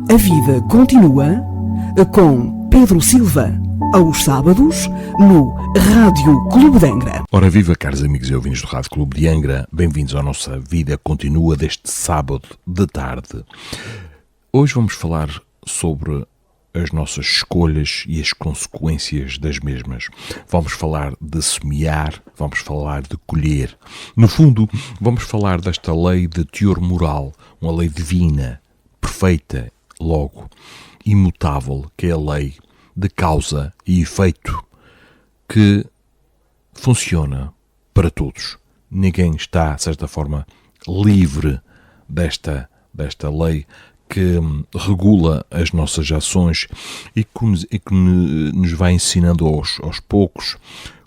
A vida continua com Pedro Silva, aos sábados, no Rádio Clube de Angra. Ora viva, caros amigos e ouvintes do Rádio Clube de Angra, bem-vindos à nossa Vida Continua deste sábado de tarde. Hoje vamos falar sobre as nossas escolhas e as consequências das mesmas. Vamos falar de semear, vamos falar de colher. No fundo, vamos falar desta lei de teor moral, uma lei divina, perfeita, logo, imutável, que é a lei de causa e efeito, que funciona para todos. Ninguém está, de certa forma, livre desta lei que regula as nossas ações e que nos vai ensinando aos poucos,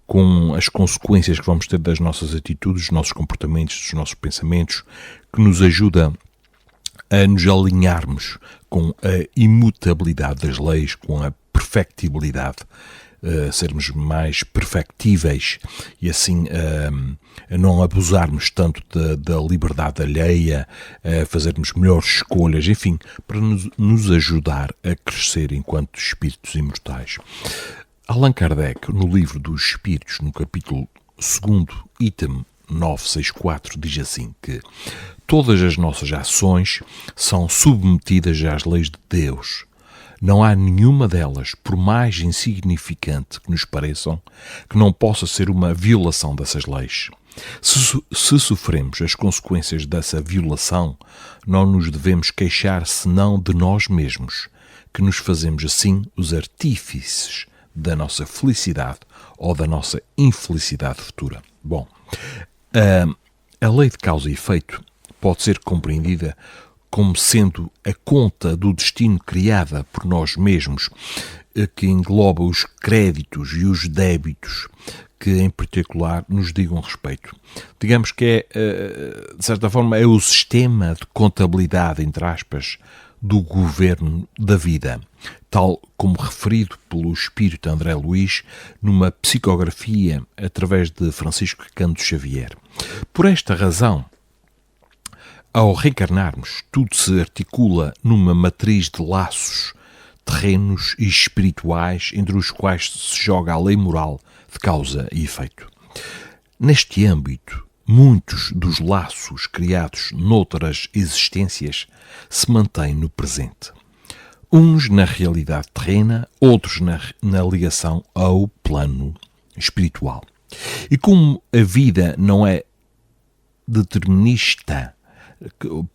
com as consequências que vamos ter das nossas atitudes, dos nossos comportamentos, dos nossos pensamentos, que nos ajuda a nos alinharmos com a imutabilidade das leis, com a perfectibilidade, sermos mais perfectíveis e assim a não abusarmos tanto da liberdade alheia, a fazermos melhores escolhas, enfim, para nos ajudar a crescer enquanto espíritos imortais. Allan Kardec, no livro dos Espíritos, no capítulo 2, item 964, diz assim que todas as nossas ações são submetidas às leis de Deus. Não há nenhuma delas, por mais insignificante que nos pareçam, que não possa ser uma violação dessas leis. Se sofremos as consequências dessa violação, não nos devemos queixar senão de nós mesmos, que nos fazemos assim os artífices da nossa felicidade ou da nossa infelicidade futura. Bom, a lei de causa e efeito pode ser compreendida como sendo a conta do destino criada por nós mesmos, que engloba os créditos e os débitos que, em particular, nos digam respeito. Digamos que de certa forma, é o sistema de contabilidade, entre aspas, do governo da vida, tal como referido pelo espírito André Luiz numa psicografia através de Francisco Cândido Xavier. Por esta razão, ao reencarnarmos, tudo se articula numa matriz de laços terrenos e espirituais entre os quais se joga a lei moral de causa e efeito. Neste âmbito, muitos dos laços criados noutras existências se mantêm no presente. Uns na realidade terrena, outros na ligação ao plano espiritual. E como a vida não é determinista,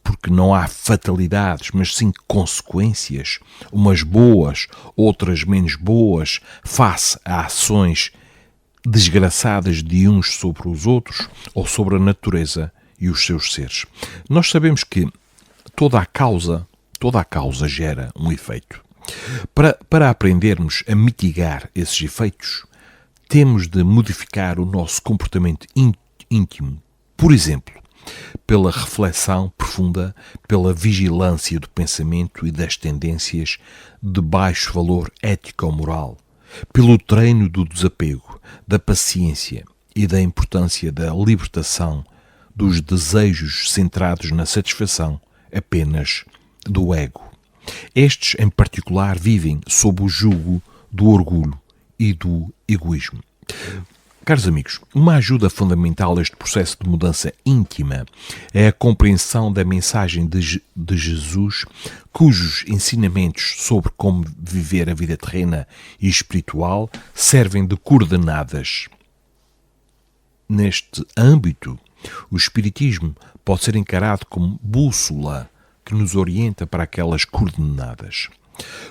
porque não há fatalidades, mas sim consequências, umas boas, outras menos boas, face a ações desgraçadas de uns sobre os outros ou sobre a natureza e os seus seres. Nós sabemos que toda a causa gera um efeito. Para aprendermos a mitigar esses efeitos, temos de modificar o nosso comportamento íntimo. Por exemplo, pela reflexão profunda, pela vigilância do pensamento e das tendências de baixo valor ético-moral, pelo treino do desapego, da paciência e da importância da libertação dos desejos centrados na satisfação apenas do ego. Estes, em particular, vivem sob o jugo do orgulho e do egoísmo. Caros amigos, uma ajuda fundamental a este processo de mudança íntima é a compreensão da mensagem de Jesus, cujos ensinamentos sobre como viver a vida terrena e espiritual servem de coordenadas. Neste âmbito, o Espiritismo pode ser encarado como bússola que nos orienta para aquelas coordenadas.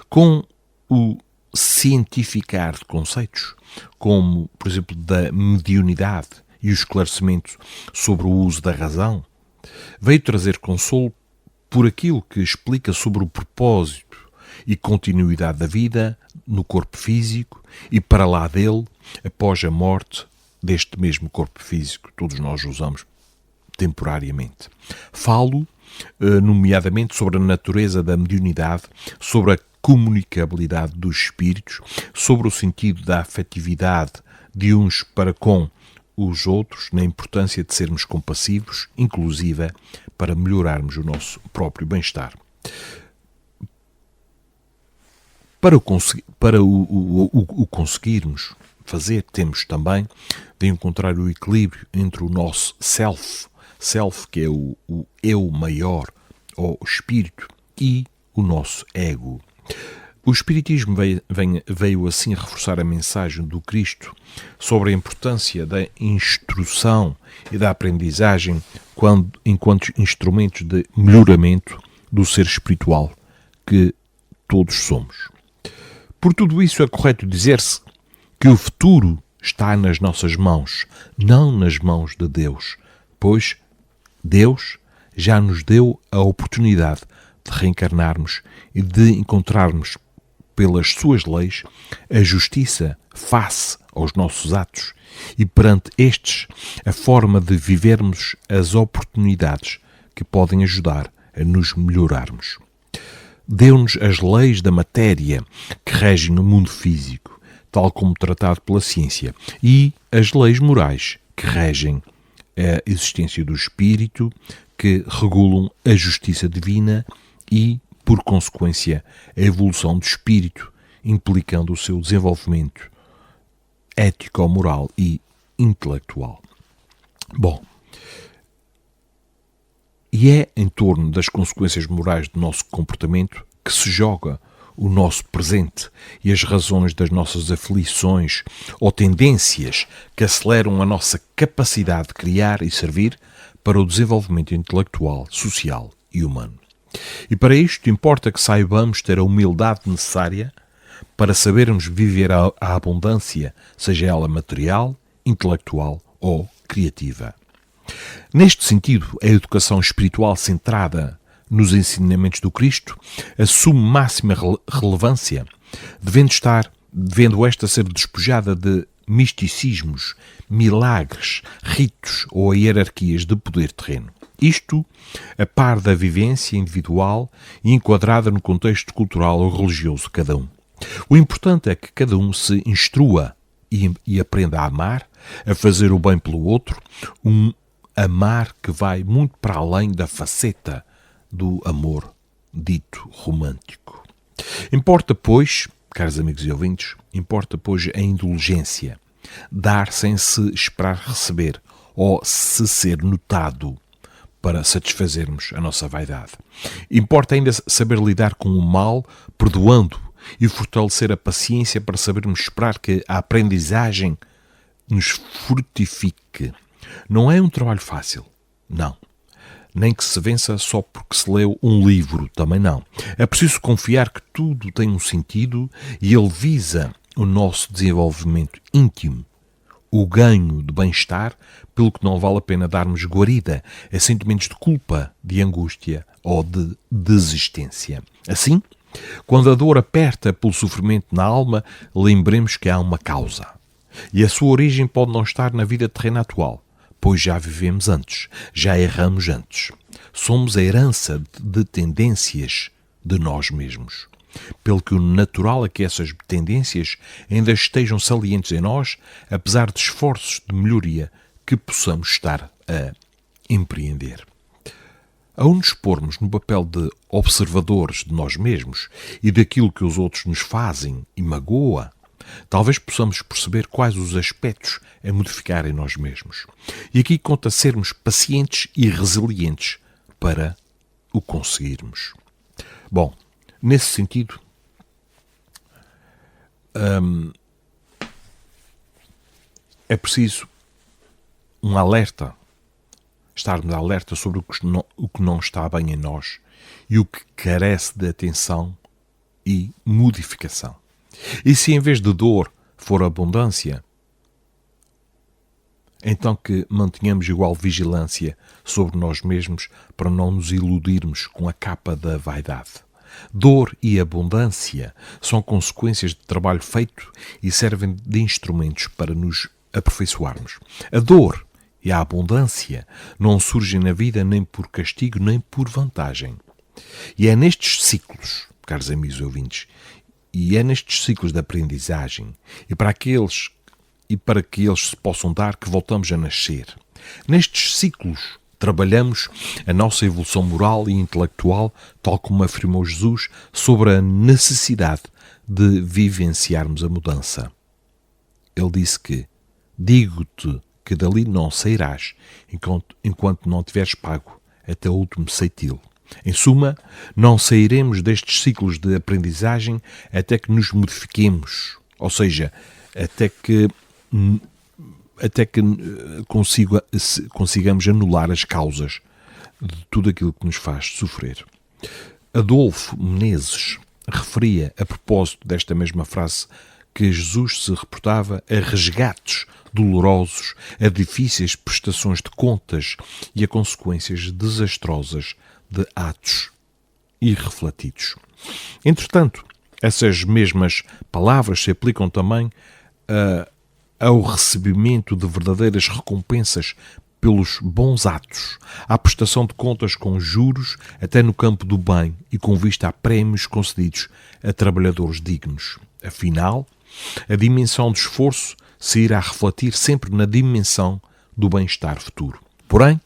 Com o cientificar de conceitos, como, por exemplo, da mediunidade e o esclarecimento sobre o uso da razão, veio trazer consolo por aquilo que explica sobre o propósito e continuidade da vida no corpo físico e para lá dele, após a morte deste mesmo corpo físico, todos nós usamos temporariamente. Falo, nomeadamente, sobre a natureza da mediunidade, sobre a comunicabilidade dos espíritos, sobre o sentido da afetividade de uns para com os outros, na importância de sermos compassivos, inclusive para melhorarmos o nosso próprio bem-estar. Para o conseguirmos fazer, temos também de encontrar o equilíbrio entre o nosso self, que é o eu maior, ou espírito, e o nosso ego. O Espiritismo veio assim reforçar a mensagem do Cristo sobre a importância da instrução e da aprendizagem enquanto instrumentos de melhoramento do ser espiritual que todos somos. Por tudo isso é correto dizer-se que o futuro está nas nossas mãos, não nas mãos de Deus, pois Deus já nos deu a oportunidade de reencarnarmos e de encontrarmos pelas suas leis a justiça face aos nossos atos e perante estes a forma de vivermos as oportunidades que podem ajudar a nos melhorarmos. Deu-nos as leis da matéria que regem o mundo físico, tal como tratado pela ciência, e as leis morais que regem a existência do espírito, que regulam a justiça divina e, por consequência, a evolução do espírito, implicando o seu desenvolvimento ético-moral e intelectual. Bom, e é em torno das consequências morais do nosso comportamento que se joga o nosso presente e as razões das nossas aflições ou tendências que aceleram a nossa capacidade de criar e servir para o desenvolvimento intelectual, social e humano. E para isto importa que saibamos ter a humildade necessária para sabermos viver a abundância, seja ela material, intelectual ou criativa. Neste sentido, a educação espiritual centrada nos ensinamentos do Cristo assume máxima relevância, devendo esta ser despojada de misticismos, milagres, ritos ou hierarquias de poder terreno. Isto a par da vivência individual e enquadrada no contexto cultural ou religioso de cada um. O importante é que cada um se instrua e aprenda a amar, a fazer o bem pelo outro, um amar que vai muito para além da faceta do amor dito romântico. Importa, pois, caros amigos e ouvintes, a indulgência, dar sem se esperar receber ou se ser notado para satisfazermos a nossa vaidade. Importa ainda saber lidar com o mal, perdoando e fortalecer a paciência para sabermos esperar que a aprendizagem nos frutifique. Não é um trabalho fácil, não. Nem que se vença só porque se leu um livro, também não. É preciso confiar que tudo tem um sentido e ele visa o nosso desenvolvimento íntimo, o ganho de bem-estar, pelo que não vale a pena darmos guarida a sentimentos de culpa, de angústia ou de desistência. Assim, quando a dor aperta pelo sofrimento na alma, lembremos que há uma causa. E a sua origem pode não estar na vida terrena atual, pois já vivemos antes, já erramos antes. Somos a herança de tendências de nós mesmos. Pelo que o natural é que essas tendências ainda estejam salientes em nós, apesar de esforços de melhoria que possamos estar a empreender. Ao nos pormos no papel de observadores de nós mesmos e daquilo que os outros nos fazem e magoa, talvez possamos perceber quais os aspectos a modificar em nós mesmos. E aqui conta sermos pacientes e resilientes para o conseguirmos. Bom, nesse sentido, é preciso um alerta, estarmos alerta sobre o que não está bem em nós e o que carece de atenção e modificação. E se em vez de dor for abundância, então que mantenhamos igual vigilância sobre nós mesmos para não nos iludirmos com a capa da vaidade. Dor e abundância são consequências de trabalho feito e servem de instrumentos para nos aperfeiçoarmos. A dor e a abundância não surgem na vida nem por castigo nem por vantagem. E é nestes ciclos, caros amigos ouvintes, e é nestes ciclos de aprendizagem e para que eles se possam dar que voltamos a nascer. Nestes ciclos Trabalhamos a nossa evolução moral e intelectual, tal como afirmou Jesus, sobre a necessidade de vivenciarmos a mudança. Ele disse que: digo-te que dali não sairás enquanto não tiveres pago até o último ceitil. Em suma, não sairemos destes ciclos de aprendizagem até que nos modifiquemos, ou seja, até que consigamos anular as causas de tudo aquilo que nos faz sofrer. Adolfo Menezes referia, a propósito desta mesma frase, que Jesus se reportava a resgates dolorosos, a difíceis prestações de contas e a consequências desastrosas de atos irrefletidos. Entretanto, essas mesmas palavras se aplicam também ao recebimento de verdadeiras recompensas pelos bons atos, à prestação de contas com juros até no campo do bem e com vista a prémios concedidos a trabalhadores dignos. Afinal, a dimensão do esforço se irá refletir sempre na dimensão do bem-estar futuro. Porém,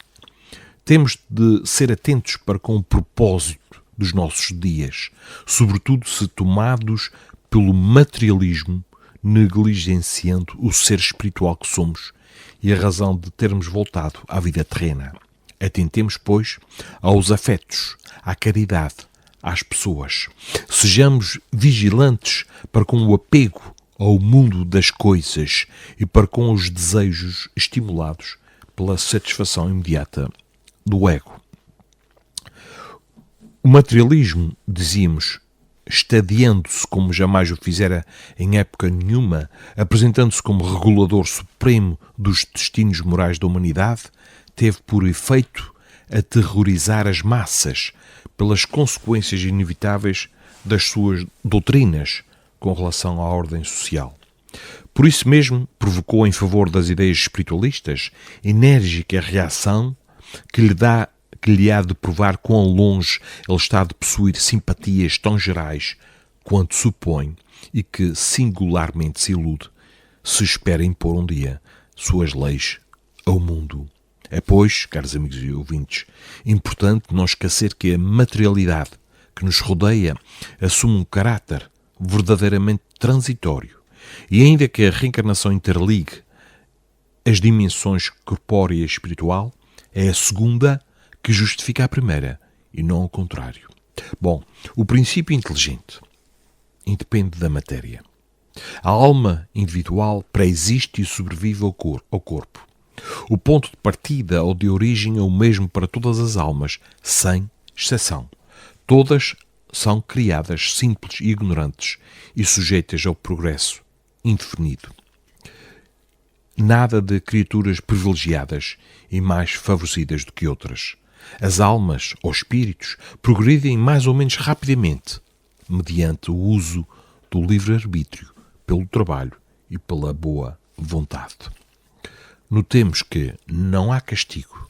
temos de ser atentos para com o propósito dos nossos dias, sobretudo se tomados pelo materialismo, negligenciando o ser espiritual que somos e a razão de termos voltado à vida terrena. Atentemos, pois, aos afetos, à caridade, às pessoas. Sejamos vigilantes para com o apego ao mundo das coisas e para com os desejos estimulados pela satisfação imediata do ego. O materialismo, dizíamos, estadiando-se como jamais o fizera em época nenhuma, apresentando-se como regulador supremo dos destinos morais da humanidade, teve por efeito aterrorizar as massas pelas consequências inevitáveis das suas doutrinas com relação à ordem social. Por isso mesmo, provocou em favor das ideias espiritualistas enérgica reação que lhe há de provar quão longe ele está de possuir simpatias tão gerais quanto supõe e que singularmente se ilude se espera impor um dia suas leis ao mundo. É, pois, caros amigos e ouvintes, importante não esquecer que a materialidade que nos rodeia assume um caráter verdadeiramente transitório e ainda que a reencarnação interligue as dimensões corpórea e espiritual, é a segunda que justifica a primeira e não o contrário. Bom, o princípio inteligente independe da matéria. A alma individual pré-existe e sobrevive ao corpo. O ponto de partida ou de origem é o mesmo para todas as almas, sem exceção. Todas são criadas simples e ignorantes e sujeitas ao progresso indefinido. Nada de criaturas privilegiadas e mais favorecidas do que outras. As almas, ou espíritos, progridem mais ou menos rapidamente, mediante o uso do livre-arbítrio, pelo trabalho e pela boa vontade. Notemos que não há castigo,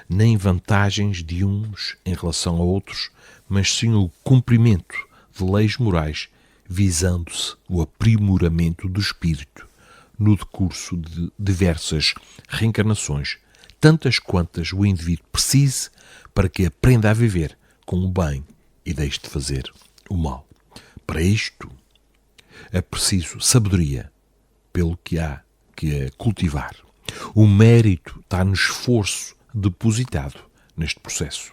nem vantagens de uns em relação a outros, mas sim o cumprimento de leis morais, visando-se o aprimoramento do espírito no decurso de diversas reencarnações, tantas quantas o indivíduo precise para que aprenda a viver com o bem e deixe de fazer o mal. Para isto é preciso sabedoria, pelo que há que a cultivar. O mérito está no esforço depositado neste processo.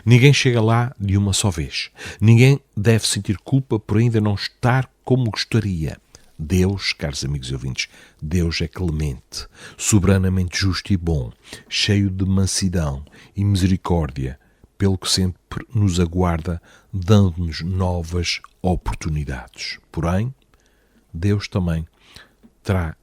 Ninguém chega lá de uma só vez. Ninguém deve sentir culpa por ainda não estar como gostaria. Deus, caros amigos e ouvintes, Deus é clemente, soberanamente justo e bom, cheio de mansidão e misericórdia, pelo que sempre nos aguarda, dando-nos novas oportunidades. Porém, Deus também terá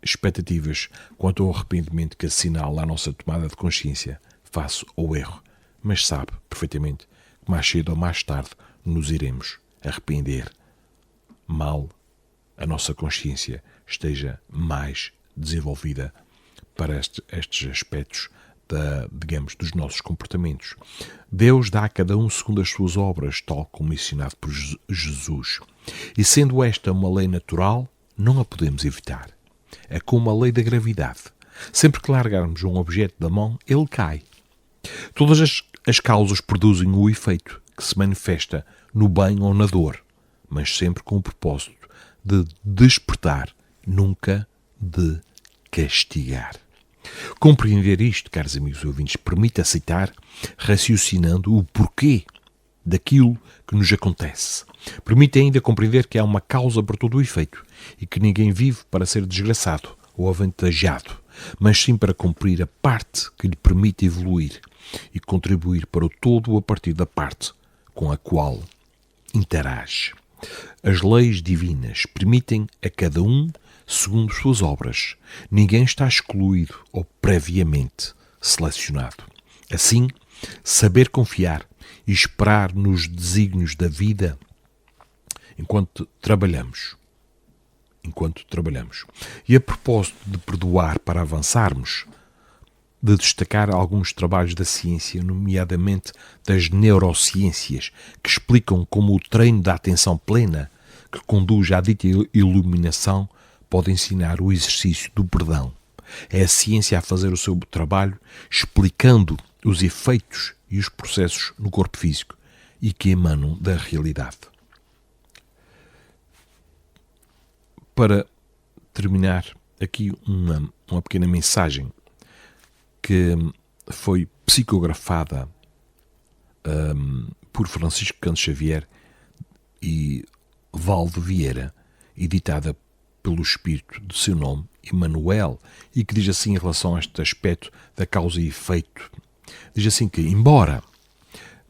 expectativas quanto ao arrependimento que assinala a nossa tomada de consciência face ao erro, mas sabe perfeitamente que mais cedo ou mais tarde nos iremos arrepender. Mal a nossa consciência esteja mais desenvolvida para estes aspectos dos nossos comportamentos. Deus dá a cada um segundo as suas obras, tal como ensinado por Jesus. E sendo esta uma lei natural, não a podemos evitar. É como a lei da gravidade. Sempre que largarmos um objeto da mão, ele cai. Todas as causas produzem o efeito que se manifesta no bem ou na dor, mas sempre com o propósito de despertar, nunca de castigar. Compreender isto, caros amigos ouvintes, permite aceitar, raciocinando o porquê daquilo que nos acontece. Permite ainda compreender que há uma causa para todo o efeito e que ninguém vive para ser desgraçado ou avantajado, mas sim para cumprir a parte que lhe permite evoluir e contribuir para o todo a partir da parte com a qual interage. As leis divinas permitem a cada um segundo suas obras. Ninguém está excluído ou previamente selecionado. Assim, saber confiar e esperar nos desígnios da vida enquanto trabalhamos. E a propósito de perdoar para avançarmos, de destacar alguns trabalhos da ciência, nomeadamente das neurociências, que explicam como o treino da atenção plena, que conduz à dita iluminação, pode ensinar o exercício do perdão. É a ciência a fazer o seu trabalho, explicando os efeitos e os processos no corpo físico e que emanam da realidade. Para terminar, aqui uma pequena mensagem que foi psicografada por Francisco Canto Xavier e Valdo Vieira, editada pelo espírito de seu nome, Emmanuel, e que diz assim em relação a este aspecto da causa e efeito. Diz assim que, embora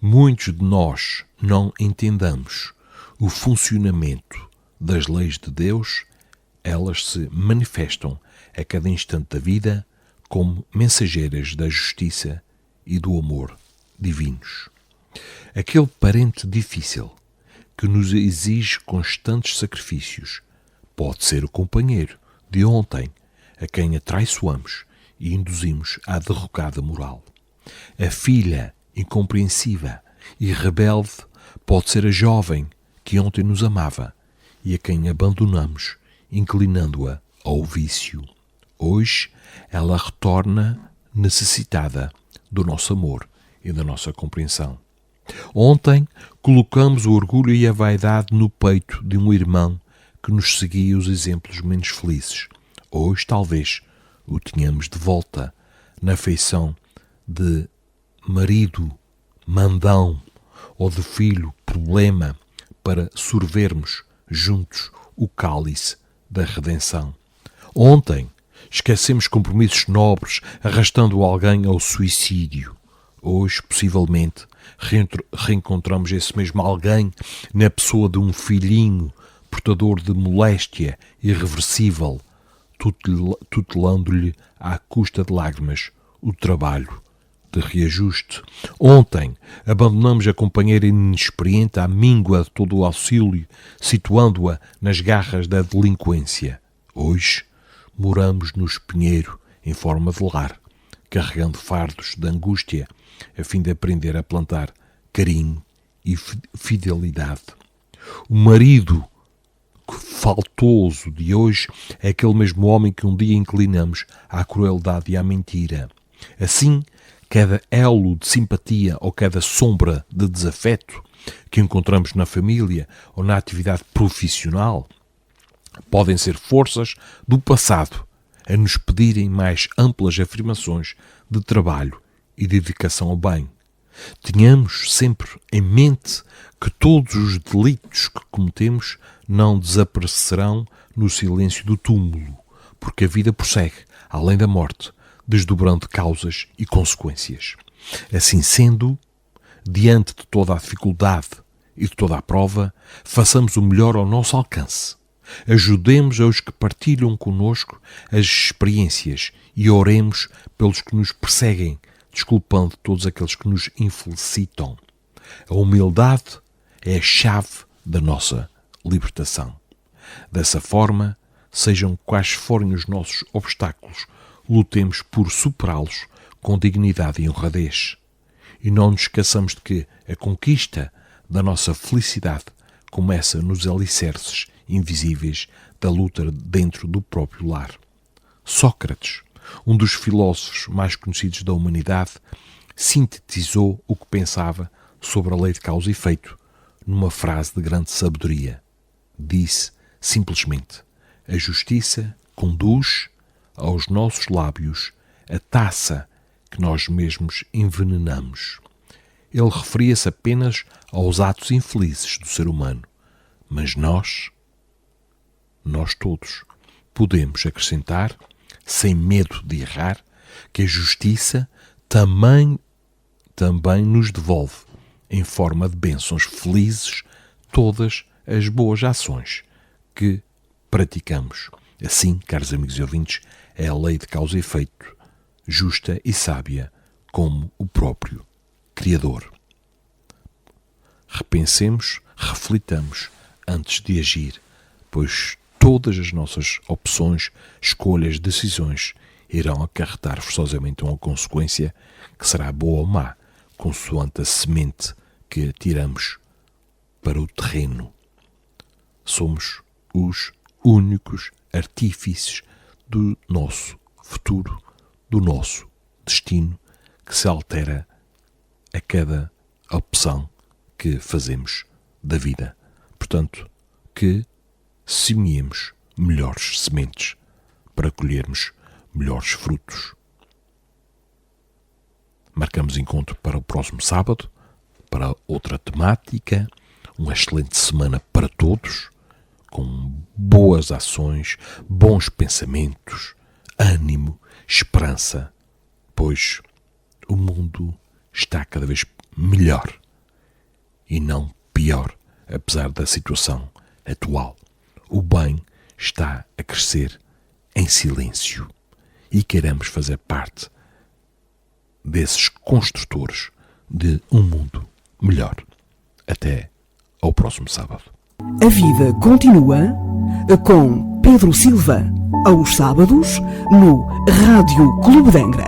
muitos de nós não entendamos o funcionamento das leis de Deus, elas se manifestam a cada instante da vida como mensageiras da justiça e do amor divinos. Aquele parente difícil que nos exige constantes sacrifícios pode ser o companheiro de ontem a quem atraiçoamos e induzimos à derrocada moral. A filha incompreensiva e rebelde pode ser a jovem que ontem nos amava e a quem abandonamos, inclinando-a ao vício. Hoje ela retorna necessitada do nosso amor e da nossa compreensão. Ontem colocamos o orgulho e a vaidade no peito de um irmão que nos seguia os exemplos menos felizes. Hoje talvez o tenhamos de volta na feição de marido mandão ou de filho problema para sorvermos juntos o cálice da redenção. Ontem esquecemos compromissos nobres arrastando alguém ao suicídio. Hoje, possivelmente, reencontramos esse mesmo alguém na pessoa de um filhinho portador de moléstia irreversível, tutelando-lhe à custa de lágrimas o trabalho de reajuste. Ontem abandonamos a companheira inexperiente à míngua de todo o auxílio, situando-a nas garras da delinquência. Hoje moramos no espinheiro em forma de lar, carregando fardos de angústia, a fim de aprender a plantar carinho e fidelidade. O marido faltoso de hoje é aquele mesmo homem que um dia inclinamos à crueldade e à mentira. Assim, cada elo de simpatia ou cada sombra de desafeto que encontramos na família ou na atividade profissional podem ser forças do passado a nos pedirem mais amplas afirmações de trabalho e dedicação ao bem. Tenhamos sempre em mente que todos os delitos que cometemos não desaparecerão no silêncio do túmulo, porque a vida prossegue, além da morte, desdobrando causas e consequências. Assim sendo, diante de toda a dificuldade e de toda a prova, façamos o melhor ao nosso alcance. Ajudemos aos que partilham conosco as experiências e oremos pelos que nos perseguem, desculpando todos aqueles que nos infelicitam. A humildade é a chave da nossa libertação. Dessa forma, sejam quais forem os nossos obstáculos, lutemos por superá-los com dignidade e honradez. E não nos esqueçamos de que a conquista da nossa felicidade começa nos alicerces invisíveis da luta dentro do próprio lar. Sócrates, um dos filósofos mais conhecidos da humanidade, sintetizou o que pensava sobre a lei de causa e efeito numa frase de grande sabedoria. Disse simplesmente: a justiça conduz aos nossos lábios a taça que nós mesmos envenenamos. Ele referia-se apenas aos atos infelizes do ser humano, mas nós todos, podemos acrescentar, sem medo de errar, que a justiça também nos devolve, em forma de bênçãos felizes, todas as boas ações que praticamos. Assim, caros amigos e ouvintes, é a lei de causa e efeito, justa e sábia, como o próprio Criador. Repensemos, reflitamos antes de agir, pois todas as nossas opções, escolhas, decisões irão acarretar forçosamente uma consequência que será boa ou má, consoante a semente que atiramos para o terreno. Somos os únicos artífices do nosso futuro, do nosso destino, que se altera a cada opção que fazemos da vida. Portanto, que semeemos melhores sementes para colhermos melhores frutos. Marcamos encontro para o próximo sábado, para outra temática. Uma excelente semana para todos, com boas ações, bons pensamentos, ânimo, esperança, pois o mundo está cada vez melhor e não pior, apesar da situação atual. O bem está a crescer em silêncio e queremos fazer parte desses construtores de um mundo melhor. Até ao próximo sábado. A vida continua com Pedro Silva, aos sábados, no Rádio Clube de Angra.